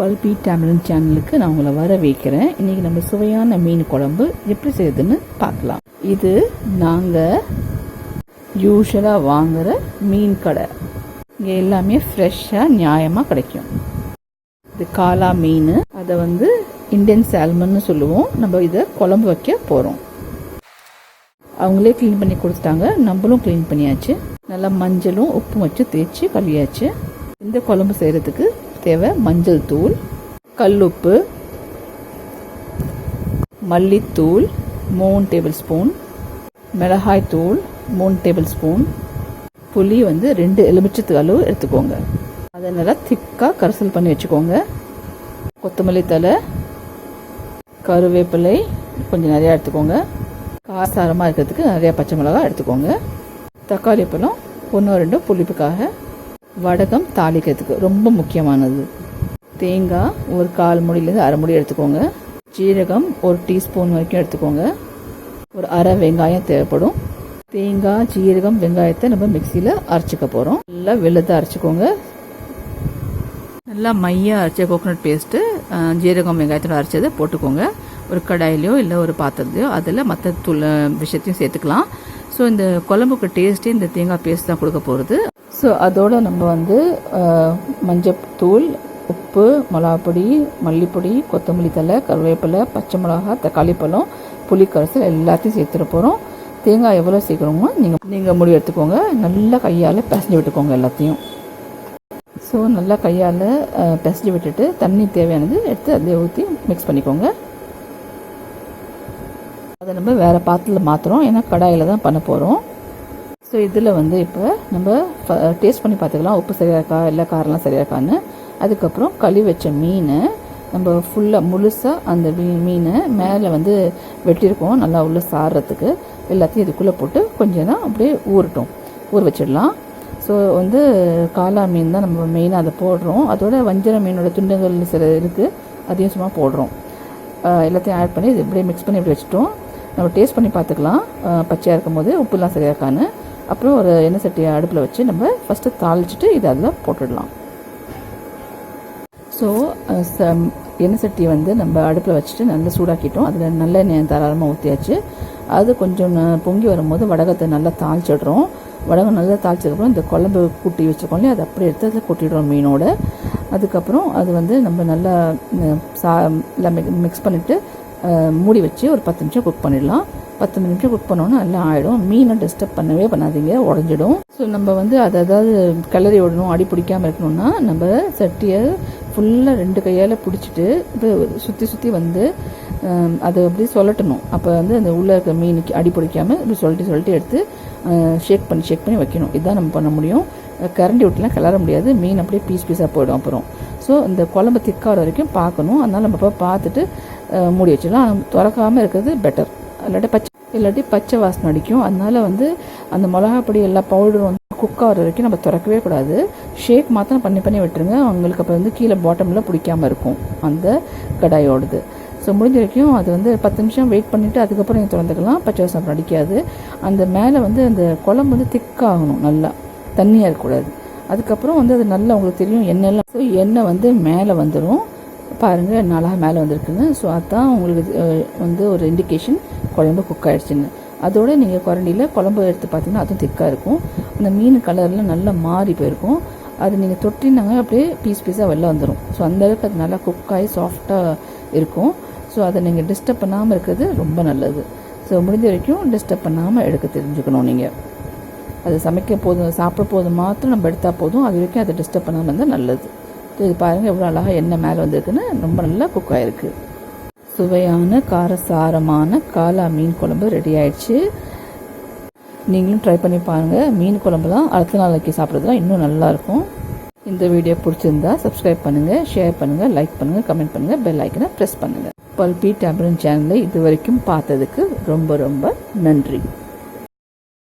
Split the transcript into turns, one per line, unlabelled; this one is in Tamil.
பல்பி டேமரிண்ட் சேனலுக்கு நான் உங்களை வர வைக்கிறேன். இன்றைக்கி நம்ம சுவையான மீன் குழம்பு எப்படி செய்யுதுன்னு பார்க்கலாம். இது நாங்கள் யூஸ்வலாக வாங்குகிற மீன் கடை. இங்கே எல்லாமே ஃப்ரெஷ்ஷாக நியாயமாக கிடைக்கும். இது காலா மீன், அதை இந்தியன் சால்மன்னு சொல்லுவோம். நம்ம இதை குழம்பு வைக்க போகிறோம். அவங்களே க்ளீன் பண்ணி கொடுத்துட்டாங்க, நம்மளும் க்ளீன் பண்ணியாச்சு. நல்லா மஞ்சளும் உப்பும் வச்சு தேய்ச்சி கழுவியாச்சு. இந்த குழம்பு செய்கிறதுக்கு தேவை மஞ்சள் தூள், கல்லுப்பு, மல்லித்தூள் 3 டேபிள் ஸ்பூன், மிளகாய் தூள் 3 டேபிள் ஸ்பூன், புளி 2 எலுமிச்சத்து அளவு எடுத்துக்கோங்க. அதை நல்லா திக்காக கரைசல் பண்ணி வச்சுக்கோங்க. கொத்தமல்லி தழை, கருவேப்பிலை கொஞ்சம் நிறையா எடுத்துக்கோங்க. காரசாரமாக இருக்கிறதுக்கு நிறையா பச்சை மிளகாய் எடுத்துக்கோங்க. தக்காளி பழம் 1-2 புளிப்புக்காக. வடகம் தாளிக்கிறதுக்கு ரொம்ப முக்கியமானது. தேங்காய் ஒரு 1/4 மூடியிலேருந்து அரை மூடி எடுத்துக்கோங்க. ஜீரகம் 1 டீஸ்பூன் வரைக்கும் எடுத்துக்கோங்க. ஒரு அரை வெங்காயம் தேவைப்படும். தேங்காய், ஜீரகம், வெங்காயத்தை நம்ம மிக்சியில் அரைச்சிக்க போகிறோம். நல்லா வெள்ளத்தை அரைச்சிக்கோங்க. நல்லா மையாக அரைச்ச கோகோனட் பேஸ்ட்டு, ஜீரகம், வெங்காயத்தோட அரைச்சதை போட்டுக்கோங்க. ஒரு கடாயிலையோ இல்லை ஒரு பாத்திரத்தையோ அதில் மற்ற தூள் விஷயத்தையும் சேர்த்துக்கலாம். ஸோ இந்த குழம்புக்கு டேஸ்ட்டே இந்த தேங்காய் பேஸ்ட் தான் கொடுக்க போகிறது. ஸோ அதோடு நம்ம மஞ்சத்தூள், உப்பு, மிளகாப்பொடி, மல்லிப்பொடி, கொத்தமல்லி தழை, கருவேப்பிலை, பச்சை மிளகாய், தக்காளி பழம், புளி கரைசல் எல்லாத்தையும் சேர்த்துட்டு போகிறோம். தேங்காய் எவ்வளோ சேர்க்குறோமோ நீங்கள் முடிவு எடுத்துக்கோங்க. நல்லா கையால் பிசைஞ்சு விட்டுக்கோங்க எல்லாத்தையும். ஸோ நல்லா கையால் பிசைஞ்சு விட்டுட்டு தண்ணி தேவையானது எடுத்து அதில் ஊற்றி மிக்ஸ் பண்ணிக்கோங்க. அதை நம்ம வேறு பாத்திரத்தில் மாற்றுறோம், ஏன்னா கடாயில் தான் பண்ண போகிறோம். ஸோ இதில் இப்போ நம்ம டேஸ்ட் பண்ணி பார்த்துக்கலாம், உப்பு சரியாக இருக்கா இல்லை காரெலாம் சரியாக இருக்கான்னு. அதுக்கப்புறம் கழுவி வச்ச மீனை நம்ம ஃபுல்லாக முழுசாக அந்த மீனை மேலே வெட்டியிருக்கோம், நல்லா உள்ள சாறுறதுக்கு எல்லாத்தையும் இதுக்குள்ளே போட்டு கொஞ்சம் தான் அப்படியே ஊற வச்சிடலாம். ஸோ காலா மீன் தான் நம்ம மெயினாக அதை போடுறோம். அதோட வஞ்சர மீனோட துண்டுகள் சில இருக்குது, அதையும் சும்மா போடுறோம். எல்லாத்தையும் ஆட் பண்ணி இது இப்படியே மிக்ஸ் பண்ணி இப்படி வச்சுட்டோம். நம்ம டேஸ்ட் பண்ணி பார்த்துக்கலாம் பச்சையாக இருக்கும் போது உப்புலாம் சரியாக இருக்கான்னு. அப்புறம் ஒரு எண்ணெய் சட்டியை அடுப்பில் வச்சு நம்ம ஃபஸ்ட்டு தாளிச்சிட்டு இதை அதில் போட்டுடலாம். ஸோ எண்ணெய் சட்டியை நம்ம அடுப்பில் வச்சுட்டு நல்லா சூடாக்கிட்டோம். அதில் நல்லெண்ணெய் தாராளமாக ஊற்றியாச்சு. அது கொஞ்சம் பொங்கி வரும்போது வடகத்தை நல்லா தாளிச்சிடுறோம். வடகம் நல்லா தாளிச்சதுக்கப்புறம் இந்த குழம்பு கூட்டி வச்சுருக்கோம் இல்லையா, அதை அப்படியே எடுத்து அதில் கொட்டிடுறோம் மீனோட. அதுக்கப்புறம் அது நம்ம நல்லா எல்லாம் மிக்ஸ் பண்ணிவிட்டு மூடி வச்சு ஒரு 10 நிமிஷம் குக் பண்ணிடலாம். 10 நிமிஷம் குக் பண்ணோன்னா நல்லா ஆகிடும். மீனை டிஸ்டர்ப் பண்ணவே பண்ணாதீங்க, உடஞ்சிடும். ஸோ நம்ம அதை அதாவது கிளறி விடணும், அடி பிடிக்காமல் இருக்கணும்னா நம்ம சட்டியை ஃபுல்லாக 2 கையால் பிடிச்சிட்டு இப்போ சுற்றி அதை அப்படி சொல்லட்டணும். அப்போ அந்த உள்ளே இருக்க மீனுக்கு அடி பிடிக்காமல் இப்படி சொல்லிட்டு எடுத்து ஷேக் பண்ணி வைக்கணும். இதுதான் நம்ம பண்ண முடியும். கரண்டி விட்டுலாம் கிளற முடியாது, மீன் அப்படியே பீஸாக போயிடும். அப்புறம் ஸோ இந்த குழம்பு திக்கார வரைக்கும் பார்க்கணும். அதனால் நம்ம போய் பார்த்துட்டு மூடி வச்சிடலாம். திறக்காமல் இருக்கிறது பெட்டர். இல்லாட்டி பச்சை வாசனை அடிக்கும். அதனால் அந்த மிளகாப்பொடி எல்லா பவுடரும் குக் ஆகிற வரைக்கும் நம்ம திறக்கவே கூடாது. ஷேக் மாத்திரம் பண்ணி விட்டுருங்க. அவங்களுக்கு அப்போ கீழே பாட்டமில் பிடிக்காமல் இருக்கும் அந்த கடாயோடது. ஸோ முடிஞ்ச வரைக்கும் அது 10 நிமிஷம் வெயிட் பண்ணிவிட்டு அதுக்கப்புறம் நீங்கள் திறந்துக்கலாம். பச்சை வாசனை அப்புறம் அடிக்காது. அந்த மேலே அந்த குழம்பு திக்காகணும், நல்லா தண்ணியாக இருக்கக்கூடாது. அதுக்கப்புறம் அது நல்லா உங்களுக்கு தெரியும் எண்ணெய்லாம். ஸோ எண்ணெய் மேலே வந்துடும் பாருங்கள், நல்லா மேலே வந்திருக்குங்க. ஸோ அதுதான் உங்களுக்கு ஒரு இண்டிகேஷன் குழம்பு குக் ஆகிடுச்சின்னு. அதோடு நீங்கள் குரண்டியில் குழம்பு எடுத்து பார்த்தீங்கன்னா அதுவும் திக்காக இருக்கும். அந்த மீன் கலர்லாம் நல்லா மாறி போயிருக்கும். அது நீங்கள் தொட்டினாங்க அப்படியே பீஸாக வெளில வந்துடும். ஸோ அந்தளவுக்கு அது நல்லா குக் ஆகி சாஃப்டாக இருக்கும். ஸோ அதை நீங்கள் டிஸ்டர்ப் பண்ணாமல் இருக்கிறது ரொம்ப நல்லது. ஸோ முடிஞ்ச வரைக்கும் டிஸ்டர்ப் பண்ணாமல் எடுக்க தெரிஞ்சுக்கணும். நீங்கள் அது சாப்பிட போதும் மாத்திரம் நம்ம எடுத்தால் போதும். அது வரைக்கும் அதை டிஸ்டர்ப் பண்ணாமல் இருந்தால் நல்லது. இது பாருங்கள் எவ்வளோ அழகாக எண்ணெய் மேலே வந்திருக்குன்னு, ரொம்ப நல்லா குக் ஆகிருக்கு. சுவையான காரசாரமான காலா மீன் குழம்பு ரெடி ஆயிடுச்சு. நீங்களும் ட்ரை பண்ணி பாருங்கள். மீன் குழம்பு தான் அடுத்த நாளைக்கு சாப்பிட்றதுலாம் இன்னும் நல்லாயிருக்கும். இந்த வீடியோ பிடிச்சிருந்தா சப்ஸ்கிரைப் பண்ணுங்கள், ஷேர் பண்ணுங்கள், லைக் பண்ணுங்கள், கமெண்ட் பண்ணுங்கள், பெல் ஐக்கனை ப்ரெஸ் பண்ணுங்கள். பல்பி டேமரிண்ட் சேனலை இது வரைக்கும் பார்த்ததுக்கு ரொம்ப ரொம்ப நன்றி.